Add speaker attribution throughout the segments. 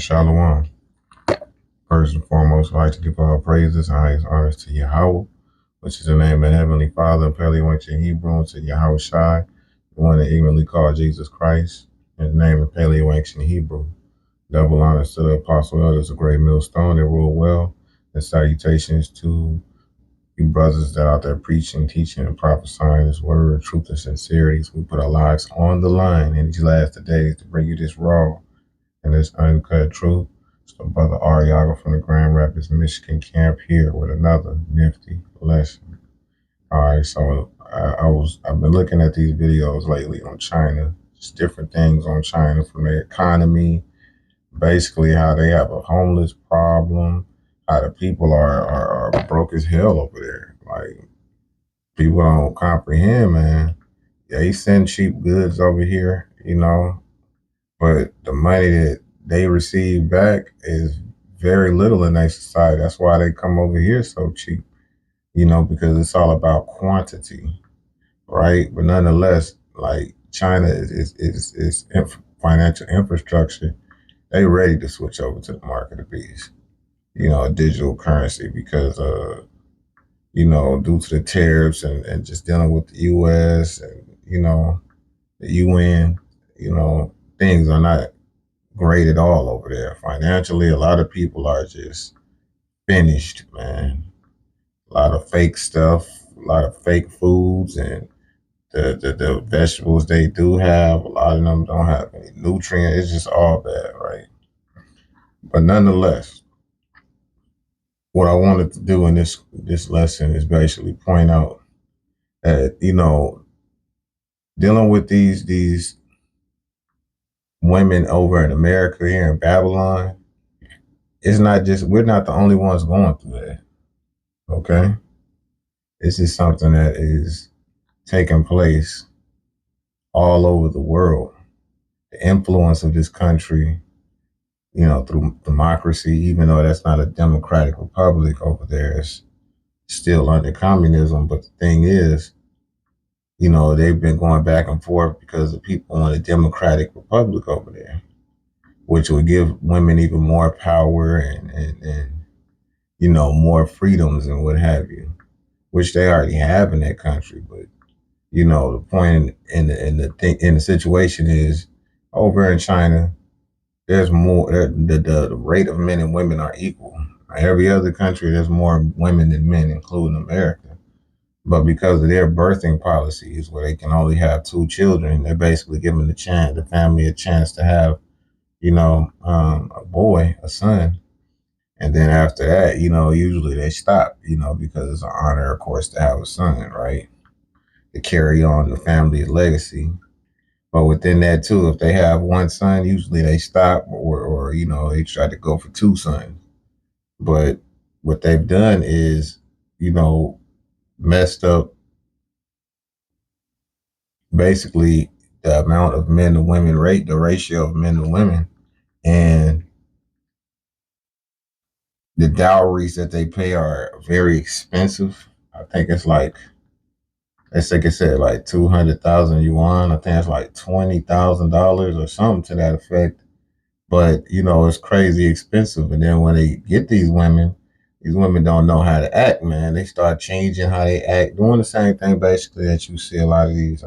Speaker 1: Shalom. First and foremost, I'd like to give all praises and highest honors to Yahweh, which is the name of Heavenly Father in Paleo Ancient Hebrew, and to Yahweh Shai, the one that evenly called Jesus Christ, in the name of Paleo Ancient Hebrew. Double honors to the Apostle Elders of Great Millstone that rule well, and salutations to you brothers that are out there preaching, teaching, and prophesying His word, truth, and sincerity. We put our lives on the line in these last days to bring you this raw and this uncut truth. So Brother Ariaga from the Grand Rapids, Michigan camp here with another nifty lesson. All right, so I've been looking at these videos lately on China, just different things on China, from their economy, basically how they have a homeless problem, how the people are broke as hell over there. Like, people don't comprehend, man. Yeah, they send cheap goods over here, but the money that they receive back is very little in their society. That's why they come over here so cheap, because it's all about quantity, right? But nonetheless, like, China is financial infrastructure. They ready to switch over to the mark of the beast, a digital currency, because due to the tariffs and just dealing with the US and, the UN, things are not great at all over there. Financially, a lot of people are just finished, man. A lot of fake stuff, a lot of fake foods, and the vegetables they do have, a lot of them don't have any nutrients. It's just all bad, right? But nonetheless, what I wanted to do in this lesson is basically point out that, dealing with these women over in America, here in Babylon, we're not the only ones going through that. Okay? This is something that is taking place all over the world. The influence of this country, through democracy, even though that's not a democratic republic over there, it's still under communism. But the thing is, they've been going back and forth because the people want a democratic republic over there, which would give women even more power and more freedoms and what have you, which they already have in that country. But the point in the situation is, over in China, there's more. The rate of men and women are equal. Every other country, there's more women than men, including America. But because of their birthing policies, where they can only have 2 children, they're basically giving the family a chance to have, a boy, a son. And then after that, usually they stop, because it's an honor, of course, to have a son, right? To carry on the family's legacy. But within that too, if they have 1 son, usually they stop, or they try to go for 2 sons. But what they've done is, messed up basically the amount of men to women rate, the ratio of men to women, and the dowries that they pay are very expensive. I think it's like, let's take it said like 200,000 yuan. I think it's like $20,000 or something to that effect. But it's crazy expensive. And then when they get these women don't know how to act, man. They start changing how they act, doing the same thing basically that you see a lot of these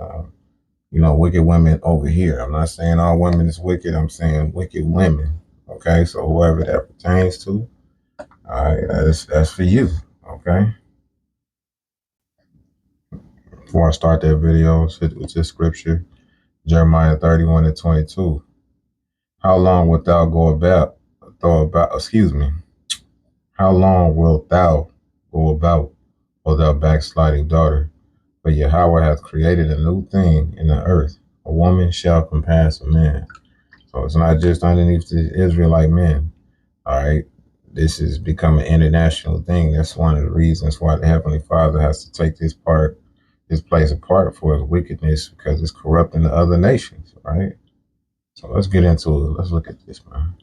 Speaker 1: wicked women over here. I'm not saying all women is wicked. I'm saying wicked women. Okay, so whoever that pertains to, all right, that's for you. Okay. Before I start that video, with this scripture, Jeremiah 31:22. How long wilt thou How long wilt thou go about, O thou backsliding daughter? For Yahweh hath created a new thing in the earth. A woman shall compass a man. So it's not just underneath the Israelite men. All right. This has become an international thing. That's one of the reasons why the Heavenly Father has to take this place apart for his wickedness, because it's corrupting the other nations, right? So let's get into it. Let's look at this, man.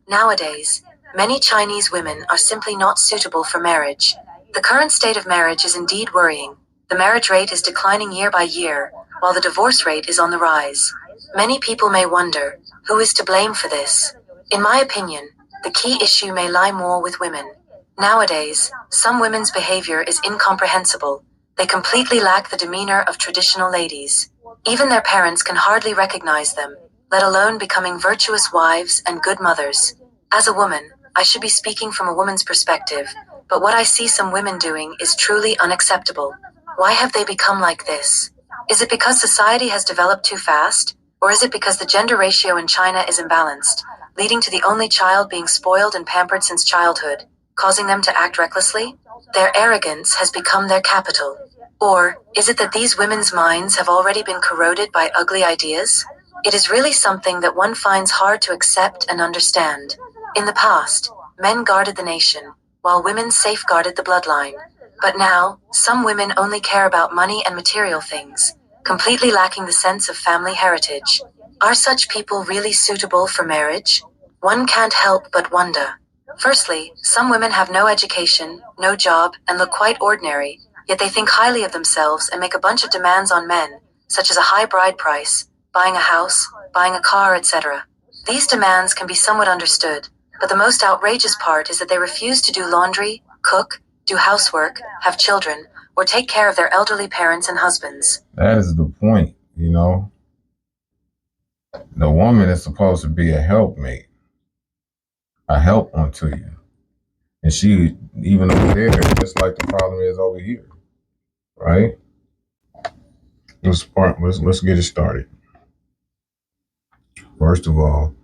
Speaker 2: Nowadays, many Chinese women are simply not suitable for marriage. The current state of marriage is indeed worrying. The marriage rate is declining year by year, while the divorce rate is on the rise. Many people may wonder, who is to blame for this? In my opinion, the key issue may lie more with women. Nowadays, some women's behavior is incomprehensible. They completely lack the demeanor of traditional ladies. Even their parents can hardly recognize them, let alone becoming virtuous wives and good mothers. As a woman, I should be speaking from a woman's perspective, but what I see some women doing is truly unacceptable. Why have they become like this? Is it because society has developed too fast? Or is it because the gender ratio in China is imbalanced, leading to the only child being spoiled and pampered since childhood, causing them to act recklessly? Their arrogance has become their capital. Or, is it that these women's minds have already been corroded by ugly ideas? It is really something that one finds hard to accept and understand. In the past, men guarded the nation, while women safeguarded the bloodline. But now, some women only care about money and material things, completely lacking the sense of family heritage. Are such people really suitable for marriage? One can't help but wonder. Firstly, some women have no education, no job, and look quite ordinary, yet they think highly of themselves and make a bunch of demands on men, such as a high bride price, buying a house, buying a car, etc. These demands can be somewhat understood, but the most outrageous part is that they refuse to do laundry, cook, do housework, have children, or take care of their elderly parents and husbands.
Speaker 1: That is the point, you know. The woman is supposed to be a helpmate, a help unto you. And she, even over there, just like the problem is over here, right? Let's get it started. First of all,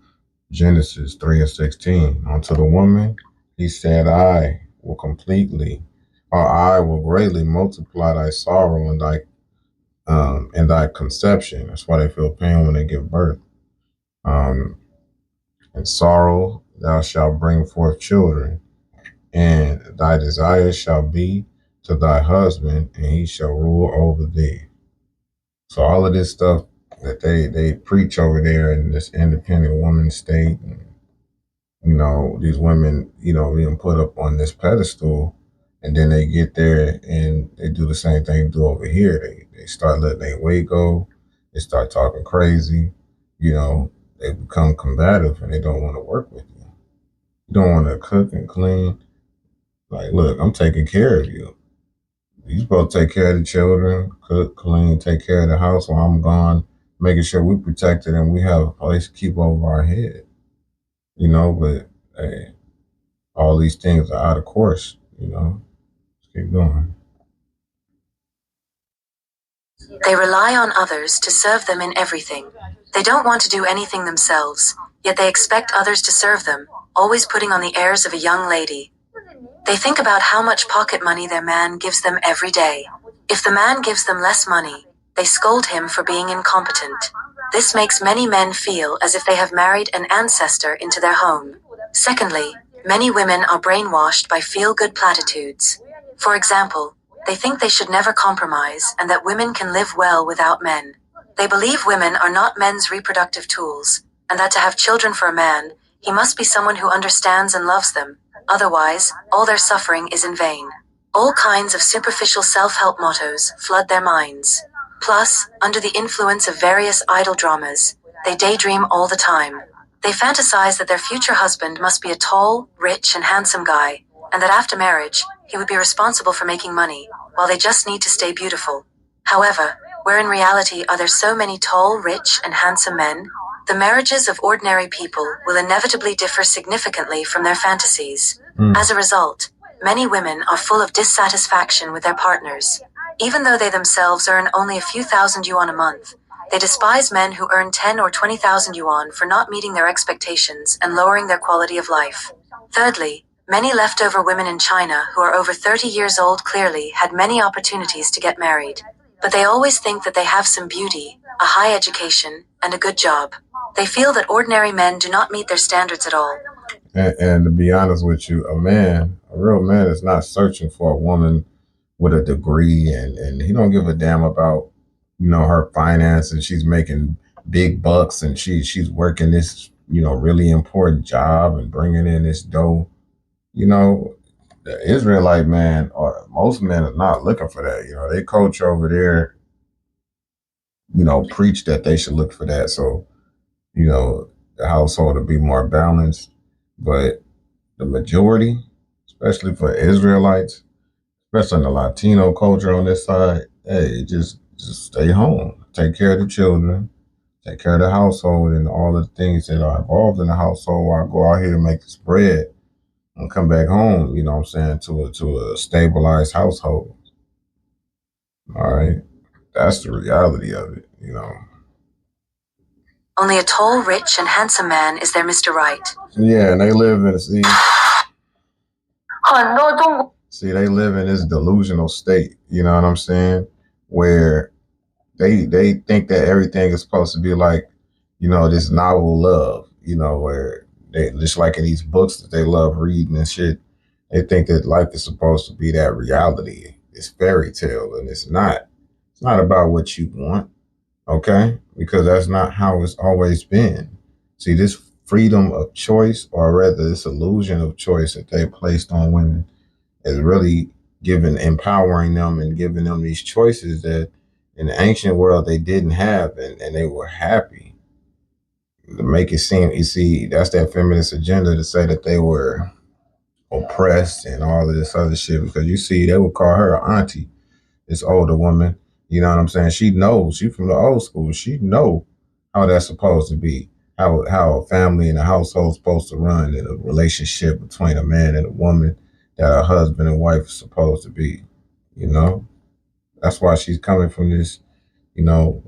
Speaker 1: Genesis 3 and 16. Unto the woman, he said, I will greatly multiply thy sorrow and thy conception. That's why they feel pain when they give birth. Um, and sorrow thou shalt bring forth children, and thy desire shall be to thy husband, and he shall rule over thee. So all of this stuff that they preach over there in this independent woman state, and, these women, being put up on this pedestal, and then they get there and they do the same thing they do over here. They start letting their weight go. They start talking crazy. You know, they become combative and they don't want to work with you. You don't want to cook and clean. Like, look, I'm taking care of you. You're supposed to take care of the children, cook, clean, take care of the house while I'm gone, making sure we protected and we have a place to keep over our head. But hey, all these things are out of course. Let's keep going.
Speaker 2: They rely on others to serve them in everything. They don't want to do anything themselves, yet they expect others to serve them, always putting on the airs of a young lady. They think about how much pocket money their man gives them every day. If the man gives them less money, they scold him for being incompetent. This makes many men feel as if they have married an ancestor into their home. Secondly, many women are brainwashed by feel-good platitudes. For example, they think they should never compromise and that women can live well without men. They believe women are not men's reproductive tools, and that to have children for a man, he must be someone who understands and loves them. Otherwise, all their suffering is in vain. All kinds of superficial self-help mottos flood their minds. Plus, under the influence of various idol dramas, they daydream all the time. They fantasize that their future husband must be a tall, rich, and handsome guy, and that after marriage, he would be responsible for making money, while they just need to stay beautiful. However, where in reality are there so many tall, rich, and handsome men? The marriages of ordinary people will inevitably differ significantly from their fantasies. As a result, many women are full of dissatisfaction with their partners. Even though they themselves earn only a few thousand yuan a month, they despise men who earn 10 or 20,000 yuan for not meeting their expectations and lowering their quality of life. Thirdly, many leftover women in China who are over 30 years old clearly had many opportunities to get married. But they always think that they have some beauty, a high education, and a good job. They feel that ordinary men do not meet their standards at all.
Speaker 1: And to be honest with you, a real man is not searching for a woman with a degree and he don't give a damn about, her finances. She's making big bucks and she's working this, really important job and bringing in this dough. The Israelite man or most men are not looking for that. They coach over there preach that they should look for that. So, the household to be more balanced. But the majority, especially for Israelites, especially in the Latino culture on this side, hey, just stay home, take care of the children, take care of the household, and all the things that are involved in the household. While I go out here and make this bread and come back home, you know what I'm saying, to a stabilized household. All right, that's the reality of it.
Speaker 2: Only a tall, rich, and handsome man is their Mr. Right.
Speaker 1: Yeah, and they live in they live in this delusional state. You know what I'm saying? Where they think that everything is supposed to be like, this novel love. Where they just like in these books that they love reading and shit. They think that life is supposed to be that reality. It's fairy tale, and it's not. It's not about what you want, okay? Because that's not how it's always been. See, this freedom of choice, or rather, this illusion of choice that they placed on women, is really empowering them and giving them these choices that in the ancient world they didn't have, and they were happy. To make it seem, you see, that's that feminist agenda to say that they were oppressed and all of this other shit, because you see, they would call her an auntie, this older woman. You know what I'm saying? She knows. She from the old school. She know how that's supposed to be. How a family and a household is supposed to run, and a relationship between a man and a woman, that a husband and wife is supposed to be. You know, that's why she's coming from this, you know,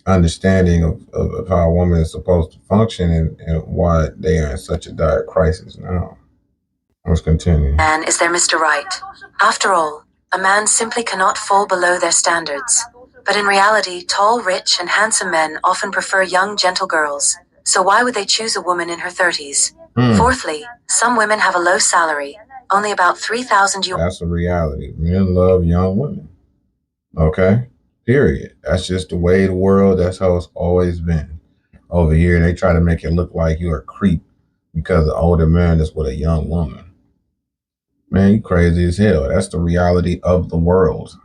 Speaker 1: understanding of how a woman is supposed to function, and why they are in such a dire crisis now. Let's continue.
Speaker 2: Man is their Mr. Right. After all, a man simply cannot fall below their standards. But in reality, tall, rich, and handsome men often prefer young, gentle girls. So why would they choose a woman in her 30s? Fourthly, some women have a low salary, only about 3,000 yuan.
Speaker 1: That's a reality. Men love young women. Okay? Period. That's just the way the world, that's how it's always been. Over here, they try to make it look like you're a creep because an older man is with a young woman. Man, you crazy as hell. That's the reality of the world.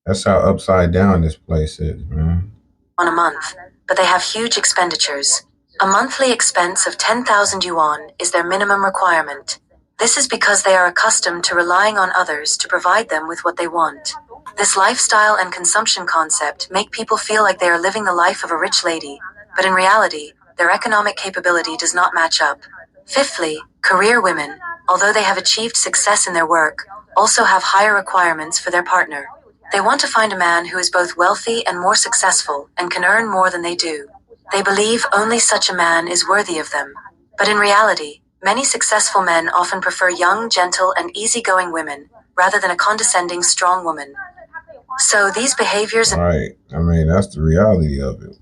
Speaker 1: That's how upside down this place is, man.
Speaker 2: On a month, but they have huge expenditures. A monthly expense of 10,000 yuan is their minimum requirement. This is because they are accustomed to relying on others to provide them with what they want. This lifestyle and consumption concept make people feel like they are living the life of a rich lady, but in reality, their economic capability does not match up. Fifthly, career women, although they have achieved success in their work, also have higher requirements for their partner. They want to find a man who is both wealthy and more successful and can earn more than they do. They believe only such a man is worthy of them. But in reality, many successful men often prefer young, gentle, and easygoing women, rather than a condescending, strong woman. So these behaviors...
Speaker 1: Right. I mean, that's the reality of it.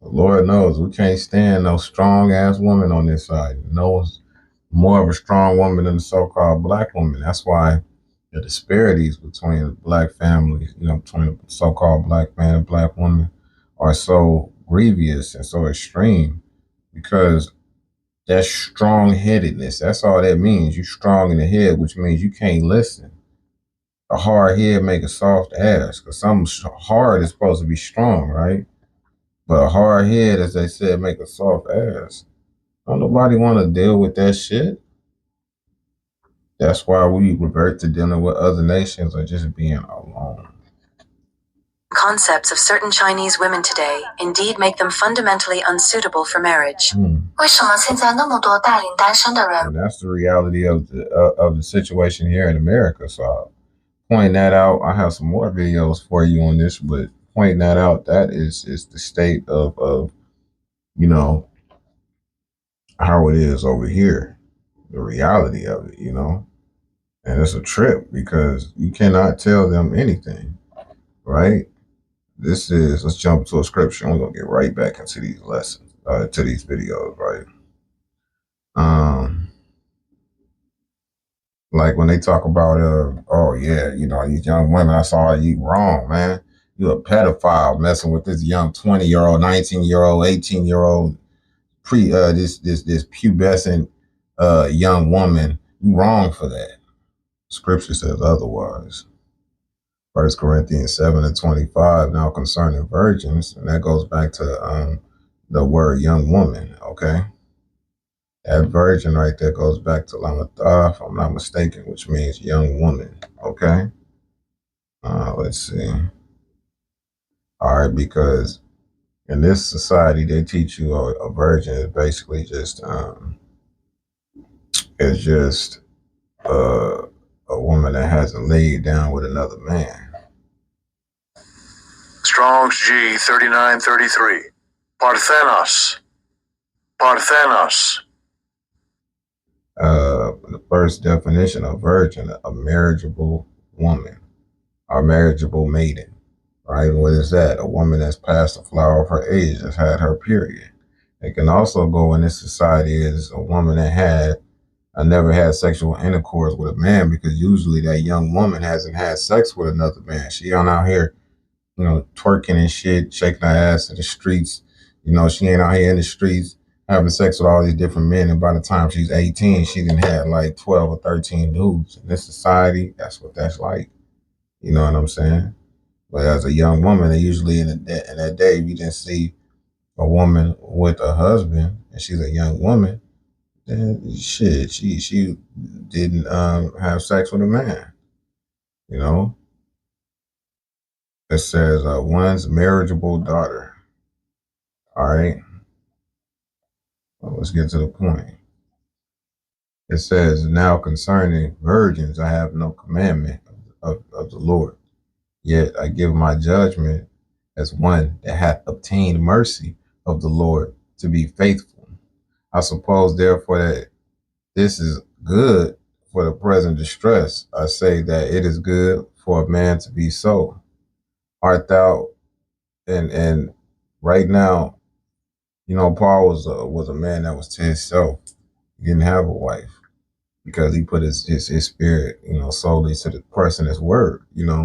Speaker 1: Lord knows we can't stand no strong ass woman on this side. No one's more of a strong woman than the so-called black woman. That's why the disparities between the black families, between the so-called black man and black woman, are so grievous and so extreme, because that's strong-headedness. That's all that means. You're strong in the head, which means you can't listen. A hard head make a soft ass, because something hard is supposed to be strong, right? But a hard head, as they said, make a soft ass. Don't nobody want to deal with that shit. That's why we revert to dealing with other nations or just being alone.
Speaker 2: Concepts of certain Chinese women today indeed make them fundamentally unsuitable for marriage.
Speaker 1: And that's the reality of the situation here in America. So I'll point that out. I have some more videos for you on this, but pointing that out, that is the state of how it is over here, the reality of it. And it's a trip because you cannot tell them anything, right? Let's jump to a scripture. I'm going to get right back into these lessons, to these videos, right? Like when they talk about, oh yeah, these young women, I saw you wrong, man. You a pedophile messing with this young 20-year-old, 19-year-old, 18-year-old, this pubescent, young woman. You wrong for that. Scripture says otherwise. First Corinthians 7:25. Now concerning virgins, and that goes back to the word young woman. Okay, that virgin right there goes back to Lamatha, if I'm not mistaken, which means young woman. Okay, let's see. All right, because in this society they teach you a virgin is basically just is just uh, a woman that hasn't laid down with another man.
Speaker 3: Strong's G 3933. Parthenos. Parthenos.
Speaker 1: The first definition of virgin, a marriageable woman or marriageable maiden, right? What is that? A woman that's past the flower of her age, that's had her period. It can also go in this society as a woman that never had sexual intercourse with a man, because usually that young woman hasn't had sex with another man. She on out here, twerking and shit, shaking her ass in the streets. She ain't out here in the streets having sex with all these different men. And by the time she's 18, she done had like 12 or 13 dudes. In this society, that's what that's like. You know what I'm saying? But as a young woman, they usually in that day, we didn't see a woman with a husband and she's a young woman, then shit, she didn't have sex with a man. You know, it says one's marriageable daughter. All right, well, let's get to the point. It says, now concerning virgins, I have no commandment of the Lord. Yet I give my judgment as one that hath obtained mercy of the Lord to be faithful. I suppose, therefore, that this is good for the present distress. I say that it is good for a man to be so. Art thou, and right now, Paul was a man that was to himself. He didn't have a wife because he put his spirit, solely to the person, his word,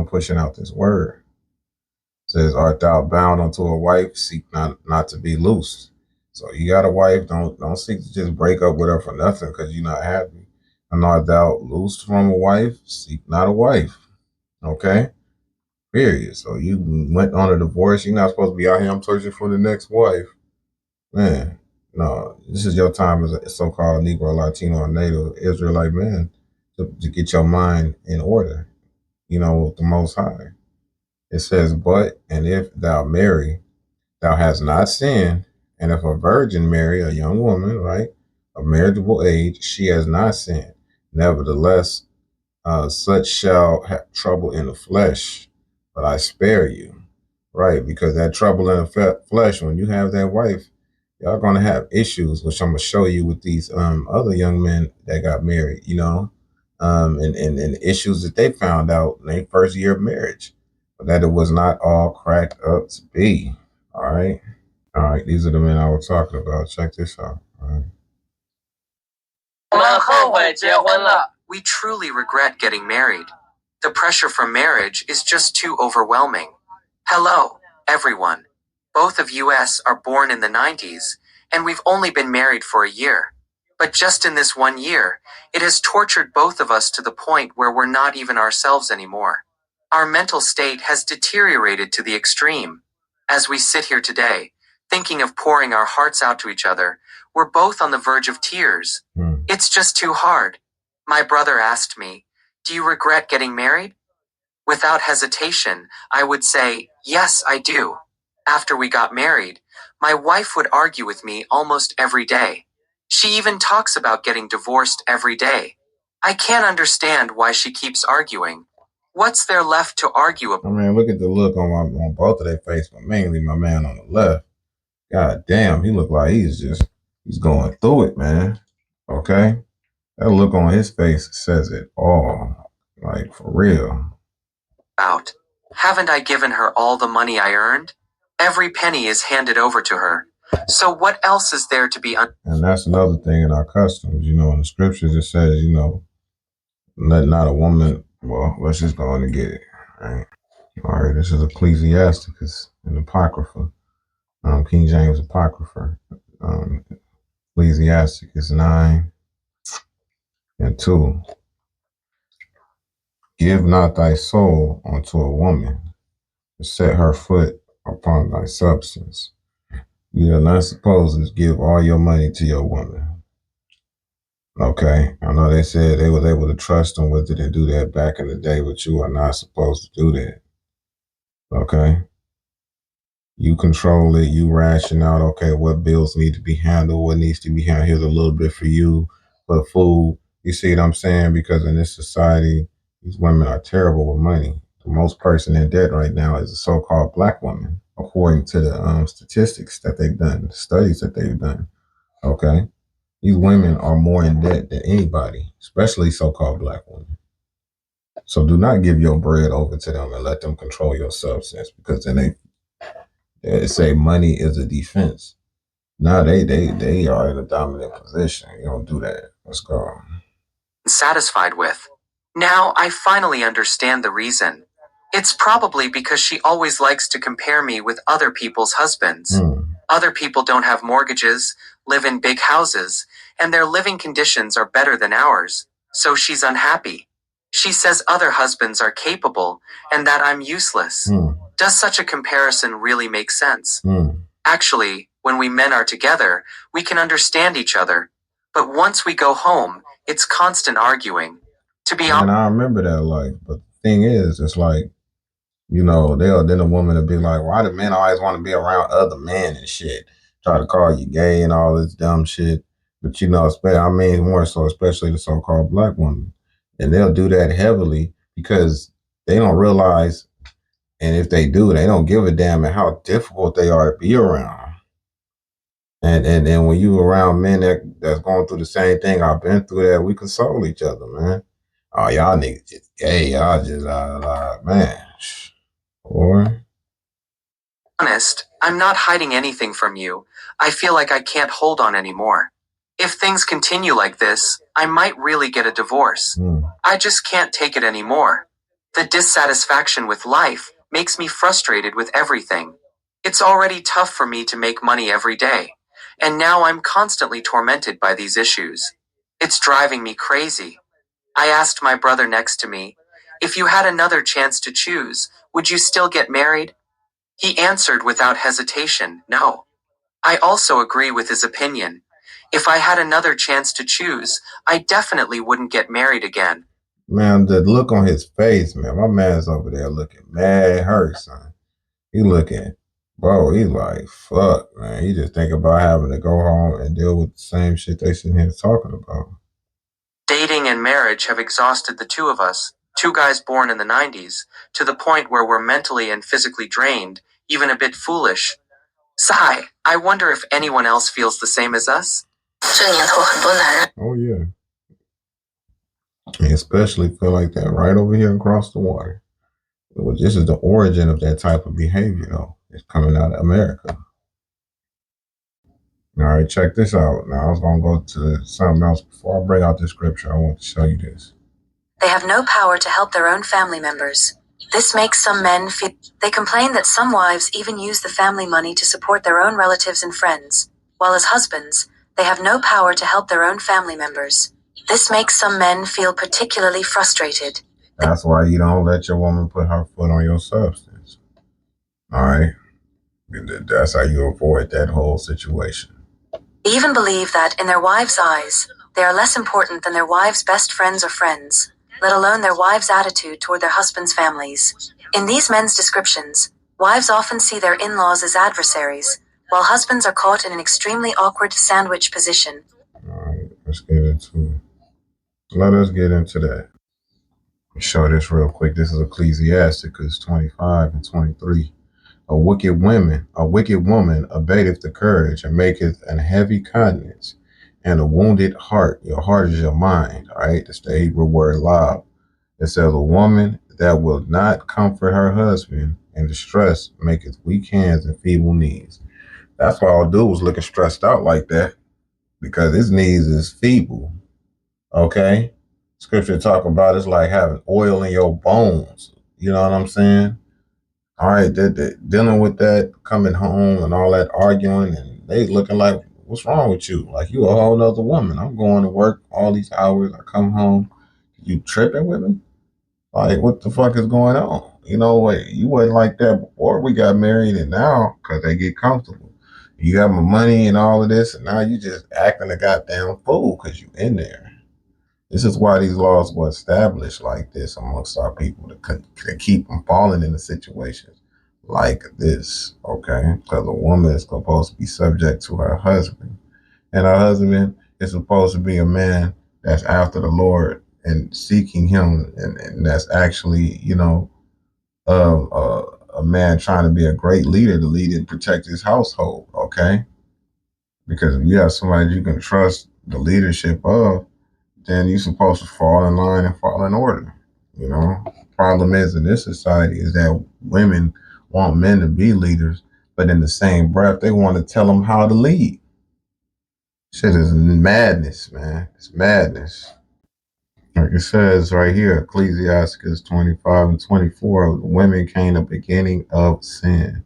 Speaker 1: pushing out this word. It says, art thou bound unto a wife? Seek not to be loose. So you got a wife, don't seek to just break up with her for nothing because you're not happy. And art thou loosed from a wife? Seek not a wife. Okay? Period. So you went on a divorce. You're not supposed to be out here. I'm searching for the next wife. Man, no, this is your time as a so-called Negro, Latino, or Native Israelite man to get your mind in order, with the Most High. It says, but, and if thou marry, thou hast not sinned. And if a virgin marry a young woman, right, of marriageable age, she has not sinned. Nevertheless, such shall have trouble in the flesh, but I spare you. Right, because that trouble in the flesh, when you have that wife, y'all gonna have issues, which I'm gonna show you with these other young men that got married, and issues that they found out in their first year of marriage, but that it was not all cracked up to be. All right, these are the men I was talking about. Check this out. All right.
Speaker 2: We truly regret getting married. The pressure from marriage is just too overwhelming. Hello, everyone. Both of us are born in the 90s, and we've only been married for a year. But just in this 1 year, it has tortured both of us to the point where we're not even ourselves anymore. Our mental state has deteriorated to the extreme. As we sit here today, thinking of pouring our hearts out to each other, we're both on the verge of tears. It's just too hard. My brother asked me, do you regret getting married? Without hesitation, I would say, yes, I do. After we got married, my wife would argue with me almost every day. She even talks about getting divorced every day. I can't understand why she keeps arguing. What's there left to argue about?
Speaker 1: I mean, look at the look on both of their face, but mainly my man on the left. God damn, he looked like he's going through it, man. Okay? That look on his face says it all. Like, for real.
Speaker 2: Haven't I given her all the money I earned? Every penny is handed over to her. So what else is there to be
Speaker 1: And that's another thing in our customs. In the scriptures it says, let not a woman, well, let's just go on and get it. All right, this is Ecclesiasticus, an Apocrypha. King James Apocrypha. Ecclesiasticus 9 and 2. Give not thy soul unto a woman, to set her foot upon thy substance. You are not supposed to give all your money to your woman. Okay, I know they said they was able to trust them with it and do that back in the day, but you are not supposed to do that. Okay, you control it. You ration out. Okay, what bills need to be handled? What needs to be handled? Here's a little bit for you for food. You see what I'm saying? Because in this society, these women are terrible with money. The most person in debt right now is a so-called black woman, according to the statistics that they've done, studies that they've done. Okay, these women are more in debt than anybody, especially so-called black women. So do not give your bread over to them and let them control your substance, because then they say money is a defense. No, they are in a dominant position. You don't do that. Let's go.
Speaker 2: Satisfied with. Now I finally understand the reason. It's probably because she always likes to compare me with other people's husbands. Other people don't have mortgages, live in big houses, and their living conditions are better than ours, so she's unhappy. She says other husbands are capable and that I'm useless. Does such a comparison really make sense? Actually, when we men are together, we can understand each other. But once we go home, it's constant arguing. To be honest,
Speaker 1: And I remember that life. But the thing is, it's like, then a woman will be like, why do men always want to be around other men and shit? Try to call you gay and all this dumb shit. But I mean more so, especially the so-called black woman. And they'll do that heavily because they don't realize, and if they do, they don't give a damn at how difficult they are to be around. And then when you around men that's going through the same thing I've been through, that we console each other, man. Oh, y'all niggas just gay. Y'all just man. Or
Speaker 2: honest, I'm not hiding anything from you. I feel like I can't hold on anymore. If things continue like this, I might really get a divorce. I just can't take it anymore. The dissatisfaction with life makes me frustrated with everything. It's already tough for me to make money every day, and now I'm constantly tormented by these issues. It's driving me crazy. I asked my brother next to me, if you had another chance to choose, would you still get married? He answered without hesitation, no. I also agree with his opinion. If I had another chance to choose, I definitely wouldn't get married again.
Speaker 1: man, the look on his face, man. My man's over there looking mad hurt, son. He looking, bro. He's like, fuck, man. He just think about having to go home and deal with the same shit they sitting here talking about.
Speaker 2: Dating and marriage have exhausted the two of us, two guys born in the 90s, to the point where we're mentally and physically drained, even a bit foolish. Sigh, I wonder if anyone else feels the same as us?
Speaker 1: Oh yeah. And especially feel like that right over here across the water. Well, this is the origin of that type of behavior, though. It's coming out of America. All right, check this out. Now, I was going to go to something else. Before I bring out this scripture, I want to show you this.
Speaker 2: They have no power to help their own family members. This makes some men feel. They complain that some wives even use the family money to support their own relatives and friends, while as husbands, they have no power to help their own family members. This makes some men feel particularly frustrated.
Speaker 1: That's why you don't let your woman put her foot on your substance. All right? That's how you avoid that whole situation.
Speaker 2: They even believe that, in their wives' eyes, they are less important than their wives' best friends or friends, let alone their wives' attitude toward their husbands' families. In these men's descriptions, wives often see their in-laws as adversaries, while husbands are caught in an extremely awkward sandwich position.
Speaker 1: All right, let's get into it. Let us get into that. Show this real quick. This is Ecclesiasticus 25 and 23. A wicked woman abateth the courage and maketh an heavy countenance and a wounded heart. Your heart is your mind. All right. That's the Hebrew word lab. It says a woman that will not comfort her husband in distress maketh weak hands and feeble knees. That's why old dude was looking stressed out like that, because his knees is feeble. Okay. Scripture talk about it's like having oil in your bones. You know what I'm saying? All right, dealing with that, coming home and all that arguing, and they looking like, what's wrong with you? Like, you a whole nother woman. I'm going to work all these hours. I come home. You tripping with me? Like, what the fuck is going on? You know what? You wasn't like that before we got married, and now because they get comfortable, you got my money and all of this, and now you just acting a goddamn fool because you in there. This is why these laws were established like this amongst our people to keep from falling into situations like this. Okay, because a woman is supposed to be subject to her husband, and her husband is supposed to be a man that's after the Lord and seeking Him, and that's actually, a man trying to be a great leader to lead and protect his household. Okay, because if you have somebody you can trust the leadership of, then you're supposed to fall in line and fall in order. You know, problem is in this society is that women want men to be leaders, but in the same breath, they want to tell them how to lead. Shit is madness, man. It's madness. Like it says right here, Ecclesiastes 25 and 24, women came the beginning of sin,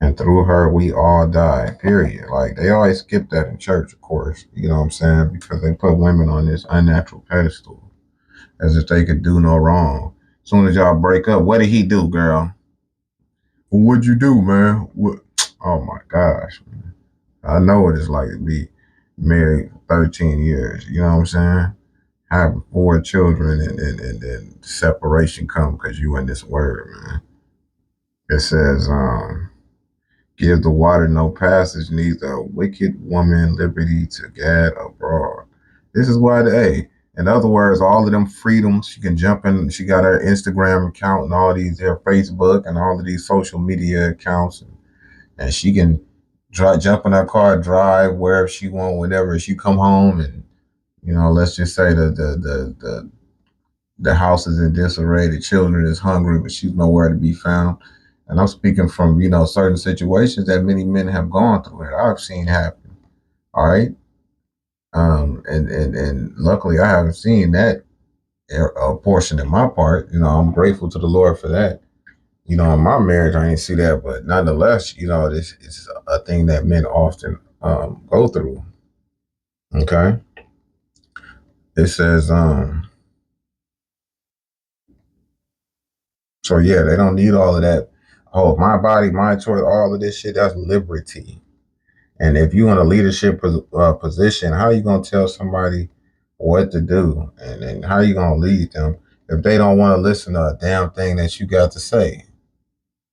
Speaker 1: and through her we all die, period. Like they always skip that in church, of course, you know what I'm saying? Because they put women on this unnatural pedestal as if they could do no wrong. As soon as y'all break up, what did he do, girl? Well, what'd you do, man? What? Oh my gosh, man. I know what it's like to be married 13 years, you know what I'm saying? Having 4 children, and then separation come because you in this word, man. It says, give the water no passage, neither a wicked woman liberty to gad abroad. This is why in other words, all of them freedoms, she can jump in, she got her Instagram account and all these, her Facebook and all of these social media accounts, and she can jump in her car, drive wherever she want, whenever she come home, and let's just say the house is in disarray, the children is hungry, but she's nowhere to be found. And I'm speaking from, certain situations that many men have gone through that I've seen happen. All right. And luckily I haven't seen that a portion in my part. I'm grateful to the Lord for that. In my marriage, I didn't see that, but nonetheless, this is a thing that men often go through. Okay. It says, so yeah, they don't need all of that. Oh, my body, my choice, all of this shit, that's liberty. And if you're in a leadership position, how are you going to tell somebody what to do? And how are you going to lead them if they don't want to listen to a damn thing that you got to say?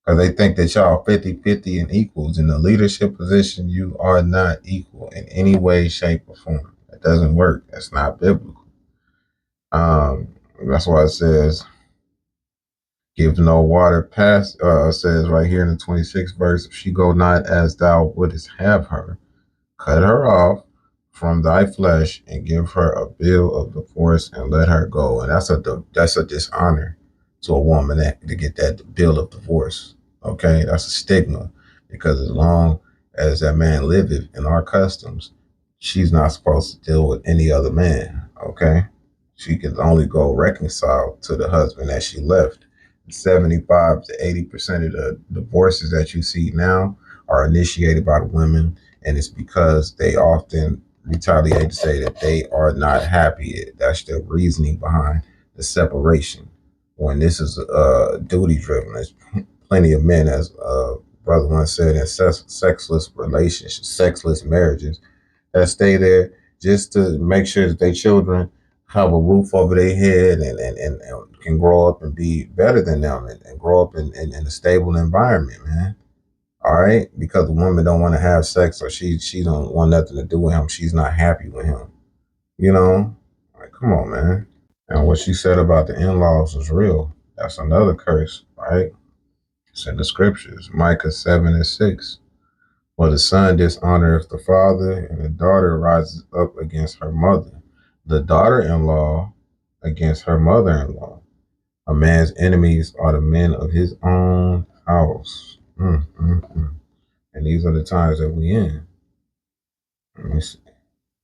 Speaker 1: Because they think that y'all 50-50 and equals. In a leadership position, you are not equal in any way, shape, or form. That doesn't work. That's not biblical. That's why it says, give no water pass, says right here in the 26th verse, if she go not as thou wouldest have her, cut her off from thy flesh and give her a bill of divorce and let her go. And that's a dishonor to a woman to get that bill of divorce. Okay, that's a stigma, because as long as that man liveth in our customs, she's not supposed to deal with any other man. Okay, she can only go reconcile to the husband that she left. 75 to 80% of the divorces that you see now are initiated by the women, and it's because they often retaliate to say that they are not happy. That's the reasoning behind the separation. When this is duty driven, there's plenty of men, as brother once said, in sexless relationships, sexless marriages, that stay there just to make sure that their children have a roof over their head, and can grow up and be better than them, and grow up in a stable environment, man. All right, because the woman don't want to have sex, or she don't want nothing to do with him. She's not happy with him. Like, come on, man. And what she said about the in-laws is real. That's another curse, right? It's in the scriptures, Micah 7:6. For the son dishonoreth the father, and the daughter rises up against her mother. The daughter-in-law against her mother-in-law. A man's enemies are the men of his own house. And these are the times that we in. Let me see.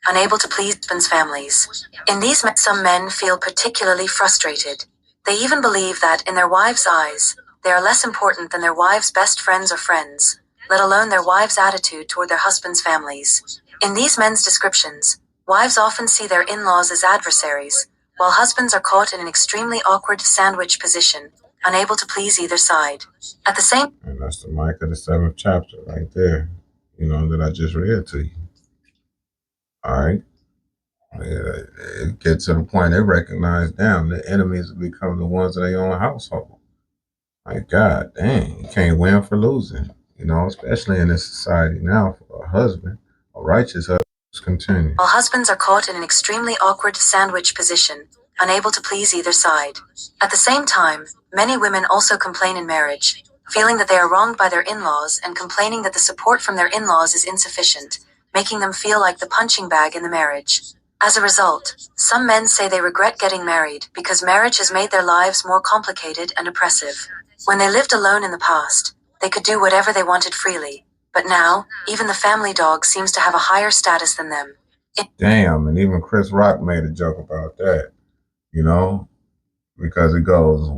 Speaker 2: Unable to please husbands' families. In these some men feel particularly frustrated. They even believe that, in their wives' eyes, they are less important than their wives' best friends or friends, let alone their wives' attitude toward their husbands' families. In these men's descriptions, wives often see their in-laws as adversaries, while husbands are caught in an extremely awkward sandwich position, unable to please either side. At the same
Speaker 1: And that's the Micah, the 7th chapter right there, that I just read to you. All right. It gets to the point they recognize, damn, the enemies become the ones of their own household. Like, God dang, you can't win for losing, especially in this society now for a husband, a righteous husband. Continue.
Speaker 2: While husbands are caught in an extremely awkward sandwich position, unable to please either side. At the same time, many women also complain in marriage, feeling that they are wronged by their in-laws and complaining that the support from their in-laws is insufficient, making them feel like the punching bag in the marriage. As a result, some men say they regret getting married because marriage has made their lives more complicated and oppressive. When they lived alone in the past, they could do whatever they wanted freely. But now, even the family dog seems to have a higher status than them.
Speaker 1: Damn, and even Chris Rock made a joke about that, because it goes,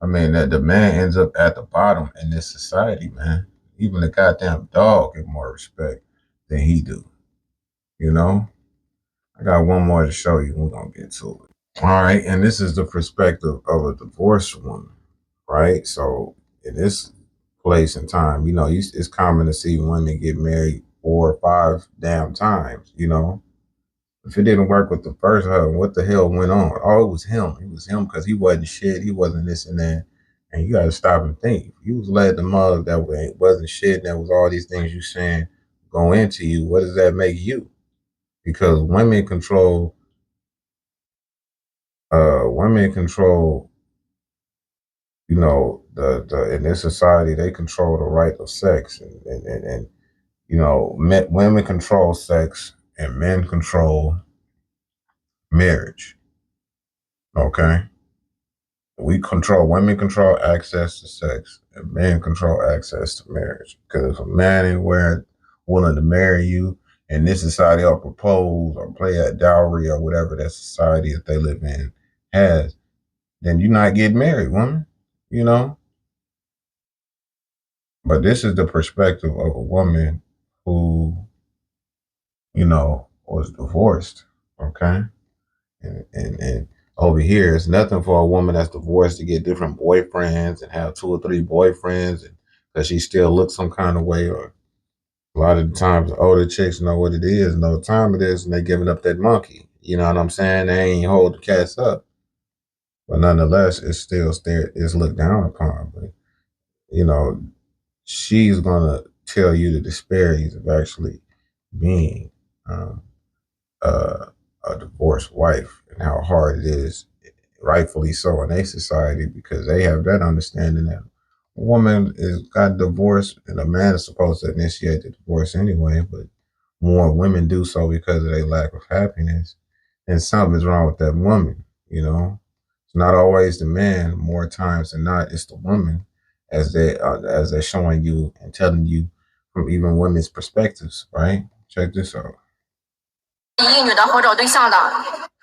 Speaker 1: that the man ends up at the bottom in this society, man. Even the goddamn dog get more respect than he do, I got one more to show you. We're going to get to it. All right, and this is the perspective of a divorced woman, right? So in this place and time, it's common to see women get married 4 or 5 damn times, If it didn't work with the first husband, what the hell went on? Oh, it was him. It was him because he wasn't shit. He wasn't this and that. And you got to stop and think. If you was led the mug that wasn't shit, and that was all these things you saying go into you, what does that make you? Because women control, the in this society, they control the right of sex. And women control sex and men control marriage. Okay? Women control access to sex, and men control access to marriage. Because if a man ain't willing to marry you in this society or propose or play a dowry or whatever that society that they live in has, then you're not getting married, woman, But this is the perspective of a woman who, was divorced, okay? And over here, it's nothing for a woman that's divorced to get different boyfriends and have 2 or 3 boyfriends, and because she still looks some kind of way. Or a lot of the times, the older chicks know what it is, know what time it is, and they giving up that monkey. You know what I'm saying? They ain't hold the cats up, but nonetheless, it's still it's looked down upon. But she's gonna tell you the disparities of actually being um, uh, a divorced wife and how hard it is, rightfully so, in a society, because they have that understanding that a woman is got divorced and a man is supposed to initiate the divorce anyway, but more women do so because of their lack of happiness. And something's wrong with that woman, It's not always the man. More times than not, it's the woman, as they're showing you and telling you from even women's perspectives, right? Check this out.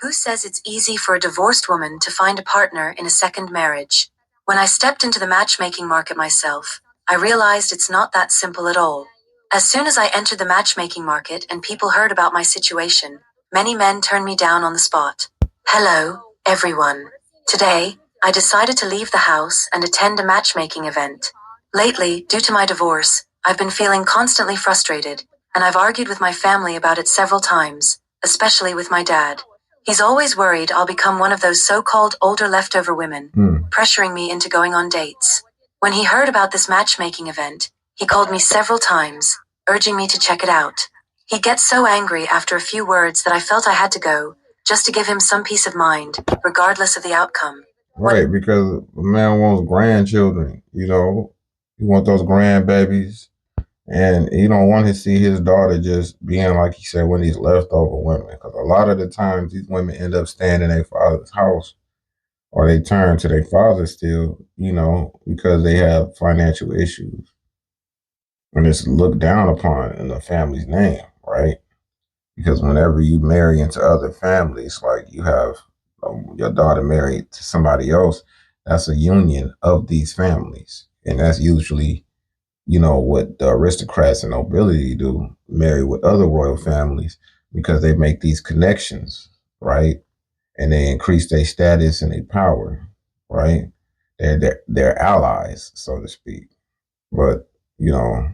Speaker 2: Who says it's easy for a divorced woman to find a partner in a second marriage? When I stepped into the matchmaking market myself, I realized it's not that simple at all. As soon as I entered the matchmaking market and people heard about my situation, many men turned me down on the spot. Hello, everyone. Today, I decided to leave the house and attend a matchmaking event. Lately, due to my divorce, I've been feeling constantly frustrated, and I've argued with my family about it several times, especially with my dad. He's always worried I'll become one of those so-called older leftover women, pressuring me into going on dates. When he heard about this matchmaking event, he called me several times, urging me to check it out. He gets so angry after a few words that I felt I had to go, just to give him some peace of mind, regardless of the outcome.
Speaker 1: Right, because a man wants grandchildren, He wants those grandbabies. And he don't want to see his daughter just being, like he said, one of these leftover women. Because a lot of the times these women end up staying in their father's house, or they turn to their father still, because they have financial issues. And it's looked down upon in the family's name, right? Because whenever you marry into other families, like you have your daughter married to somebody else, that's a union of these families. And that's usually what the aristocrats and nobility do, marry with other royal families, because they make these connections, right? and they increase their status and their power, right? They're allies, so to speak. But you know,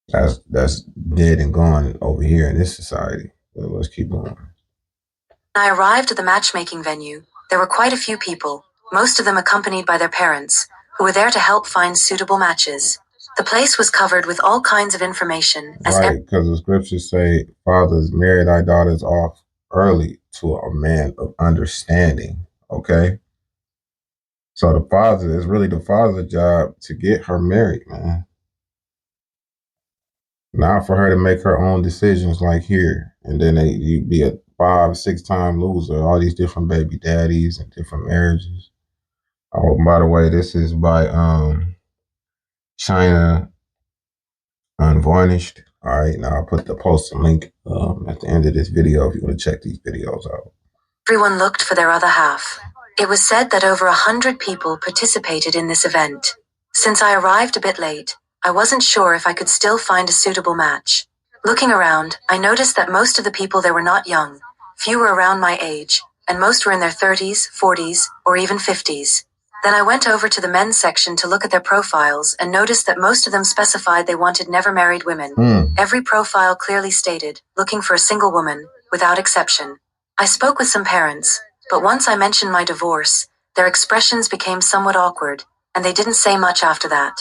Speaker 1: that's dead and gone over here in this society. But let's keep going.
Speaker 2: When I arrived at the matchmaking venue, there were quite a few people, most of them accompanied by their parents, who were there to help find suitable matches. The place was covered with all kinds of information.
Speaker 1: Right, because the scriptures say, fathers, marry thy daughters off early to a man of understanding. Okay? So the father is really the father's job to get her married, man. Not for her to make her own decisions like here. And then you be a 5-6 time loser, all these different baby daddies and different marriages. Oh, by the way, this is by China Unvarnished. All right, now I'll put the post link at the end of this video if you want to check these videos out.
Speaker 2: Everyone looked for their other half. It was said that over 100 people participated in this event. Since I arrived a bit late, I wasn't sure if I could still find a suitable match. Looking around, I noticed that most of the people there were not young. Few were around my age, and most were in their 30s, 40s, or even 50s. Then I went over to the men's section to look at their profiles and noticed that most of them specified they wanted never married women. Every profile clearly stated, looking for a single woman, without exception. I spoke with some parents, but once I mentioned my divorce, their expressions became somewhat awkward, and they didn't say much after that.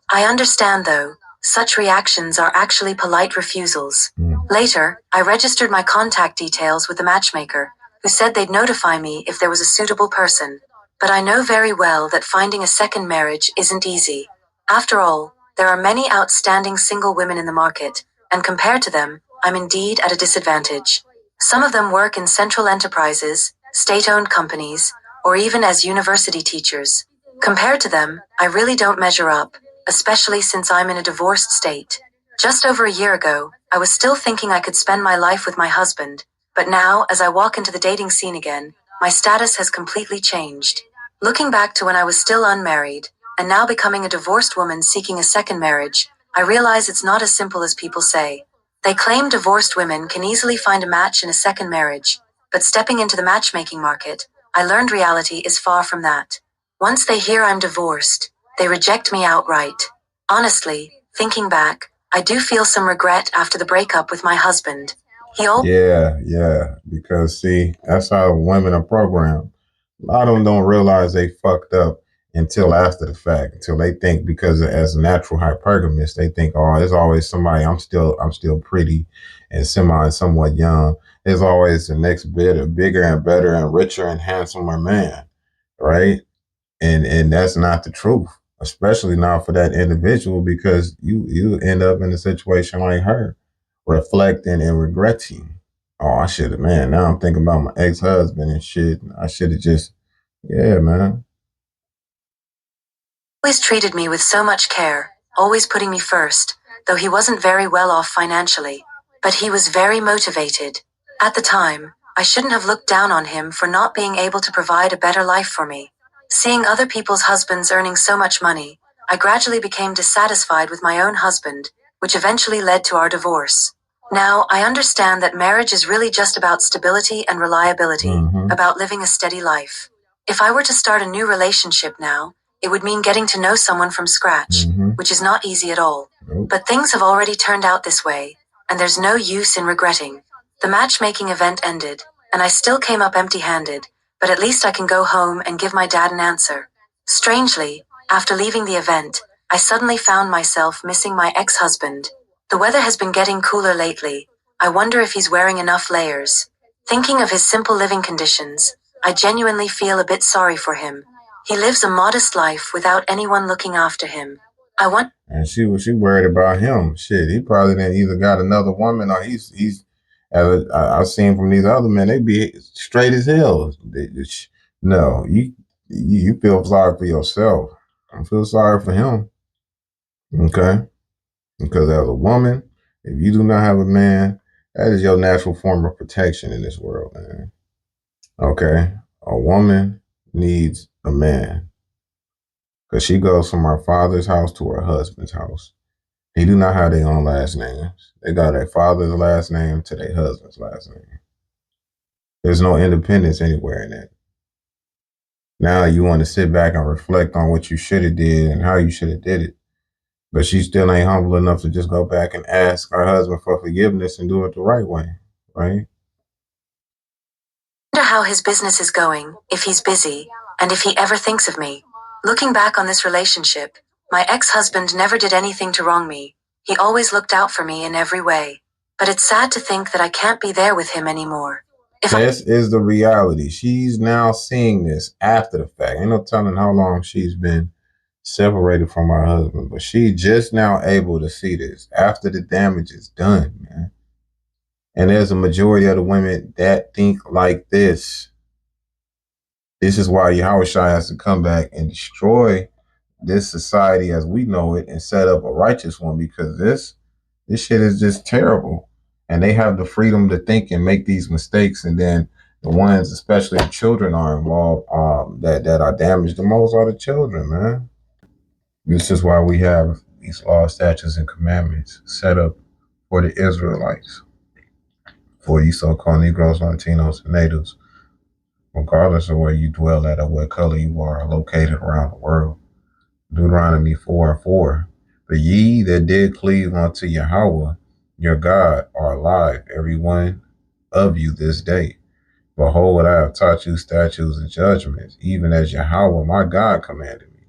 Speaker 2: I understand though, such reactions are actually polite refusals. Later, I registered my contact details with the matchmaker, who said they'd notify me if there was a suitable person. But I know very well that finding a second marriage isn't easy. After all, there are many outstanding single women in the market, and compared to them, I'm indeed at a disadvantage. Some of them work in central enterprises, state-owned companies, or even as university teachers. Compared to them, I really don't measure up, especially since I'm in a divorced state. Just over a year ago, I was still thinking I could spend my life with my husband, but now, as I walk into the dating scene again, my status has completely changed. Looking back to when I was still unmarried, and now becoming a divorced woman seeking a second marriage, I realize it's not as simple as people say. They claim divorced women can easily find a match in a second marriage, but stepping into the matchmaking market, I learned reality is far from that. Once they hear I'm divorced, they reject me outright. Honestly, thinking back, I do feel some regret after the breakup with my husband.
Speaker 1: Yeah, because see, that's how women are programmed. A lot of them don't realize they fucked up until after the fact, until they think, because as natural hypergamists, they think, oh, there's always somebody. I'm still pretty and somewhat young. There's always the next bigger and better and richer and handsomer man, right? And that's not the truth, especially not for that individual, because you end up in a situation like her, reflecting and regretting. Oh, I should have, man. Now I'm thinking about my ex-husband and shit. I should have just, yeah, man.
Speaker 2: Always treated me with so much care, always putting me first, though he wasn't very well off financially. But he was very motivated. At the time, I shouldn't have looked down on him for not being able to provide a better life for me. Seeing other people's husbands earning so much money, I gradually became dissatisfied with my own husband, which eventually led to our divorce. Now, I understand that marriage is really just about stability and reliability, about living a steady life. If I were to start a new relationship now, it would mean getting to know someone from scratch, which is not easy at all. But things have already turned out this way, and there's no use in regretting. The matchmaking event ended, and I still came up empty-handed, but at least I can go home and give my dad an answer. Strangely, after leaving the event, I suddenly found myself missing my ex-husband. The weather has been getting cooler lately. I wonder if he's wearing enough layers. Thinking of his simple living conditions, I genuinely feel a bit sorry for him. He lives a modest life without anyone looking after him.
Speaker 1: And she worried about him. Shit, he probably didn't either got another woman or he's. I've seen from these other men, they be straight as hell. No, you feel sorry for yourself. I feel sorry for him. Okay, because as a woman, if you do not have a man, that is your natural form of protection in this world, man. Okay, a woman needs a man because she goes from her father's house to her husband's house. They do not have their own last names. They got their father's last name to their husband's last name. There's no independence anywhere in that. Now you want to sit back and reflect on what you should have did and how you should have did it. But she still ain't humble enough to just go back and ask her husband for forgiveness and do it the right way, right?
Speaker 2: I wonder how his business is going, if he's busy, and if he ever thinks of me. Looking back on this relationship, my ex-husband never did anything to wrong me. He always looked out for me in every way. But it's sad to think that I can't be there with him anymore.
Speaker 1: This is the reality. She's now seeing this after the fact. Ain't no telling how long she's been separated from her husband, but she just now able to see this after the damage is done, man. And there's a majority of the women that think like this. This is why Yahushua has to come back and destroy this society as we know it and set up a righteous one, because this shit is just terrible. And they have the freedom to think and make these mistakes, and then the ones, especially the children, are involved, that are damaged the most are the children, man. This is why we have these laws, statutes, and commandments set up for the Israelites, for you so-called Negroes, Latinos, and Natives, regardless of where you dwell at or what color you are located around the world. Deuteronomy 4:4. But ye that did cleave unto Yahweh, your God, are alive, every one of you this day. Behold, I have taught you statutes and judgments, even as Yahweh my God commanded me,